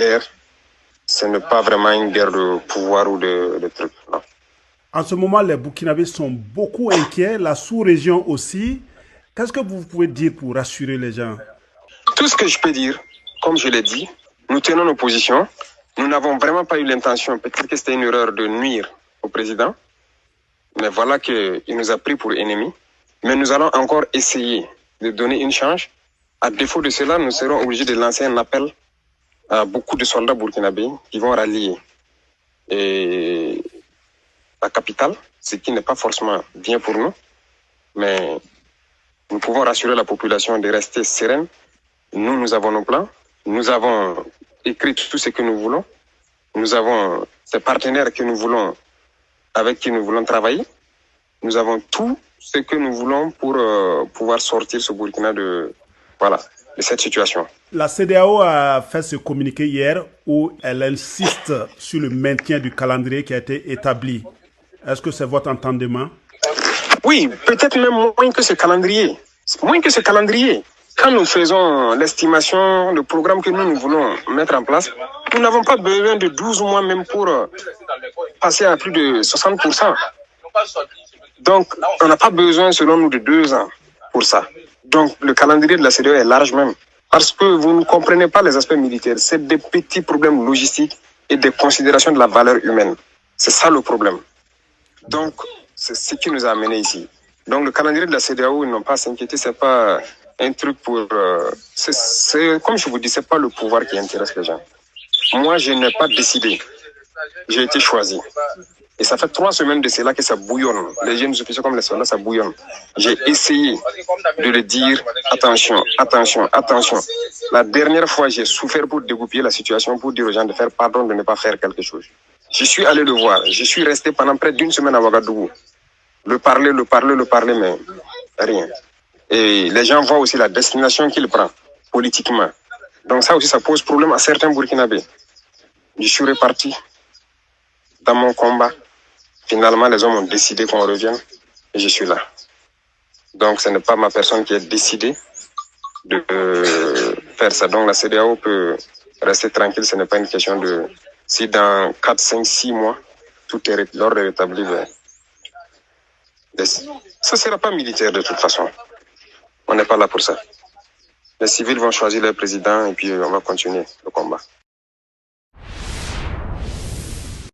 guerre, ce n'est pas vraiment une guerre de pouvoir ou de trucs. Non. En ce moment, les Burkinabés sont beaucoup inquiets, la sous-région aussi. Qu'est-ce que vous pouvez dire pour rassurer les gens? Tout ce que je peux dire, comme je l'ai dit, nous tenons nos positions. Nous n'avons vraiment pas eu l'intention, peut-être que c'était une erreur de nuire au président, mais voilà qu'il nous a pris pour ennemis. Mais nous allons encore essayer de donner une chance. À défaut de cela, nous serons obligés de lancer un appel à beaucoup de soldats burkinabés qui vont rallier et la capitale, ce qui n'est pas forcément bien pour nous, mais nous pouvons rassurer la population de rester sereine. Nous avons nos plans, nous avons écrit tout ce que nous voulons, nous avons ces partenaires que nous voulons, avec qui nous voulons travailler, nous avons tout ce que nous voulons pour pouvoir sortir ce Burkina de cette situation. La CEDEAO a fait ce communiqué hier où elle insiste sur le maintien du calendrier qui a été établi. Est-ce que c'est votre entendement? Oui, peut-être même moins que ce calendrier. Moins que ce calendrier. Quand nous faisons l'estimation, le programme que nous voulons mettre en place, nous n'avons pas besoin de 12 mois même pour passer à plus de 60%. Donc, on n'a pas besoin, selon nous, de 2 ans pour ça. Donc, le calendrier de la CEDEAO est large même. Parce que vous ne comprenez pas les aspects militaires. C'est des petits problèmes logistiques et des considérations de la valeur humaine. C'est ça le problème. Donc, c'est ce qui nous a amenés ici. Donc, le calendrier de la CEDEAO, ils n'ont pas à s'inquiéter, c'est pas un truc pour... comme je vous dis, c'est pas le pouvoir qui intéresse les gens. Moi, je n'ai pas décidé. J'ai été choisi. Et ça fait 3 semaines de cela que ça bouillonne. Les jeunes officiers comme les soldats, ça bouillonne. J'ai essayé de le dire, attention, attention, attention. La dernière fois, j'ai souffert pour dégoupiller la situation, pour dire aux gens de faire pardon, de ne pas faire quelque chose. Je suis allé le voir. Je suis resté pendant près d'1 semaine à Ouagadougou. Le parler, mais rien. Et les gens voient aussi la destination qu'il prend, politiquement. Donc ça aussi, ça pose problème à certains Burkinabés. Je suis reparti dans mon combat. Finalement, les hommes ont décidé qu'on revienne et je suis là. Donc ce n'est pas ma personne qui a décidé de faire ça. Donc la CEDEAO peut rester tranquille, ce n'est pas une question de... Si dans 4, 5, 6 mois, tout est l'ordre est rétabli, ça ne sera pas militaire de toute façon. On n'est pas là pour ça. Les civils vont choisir leur président et puis on va continuer le combat.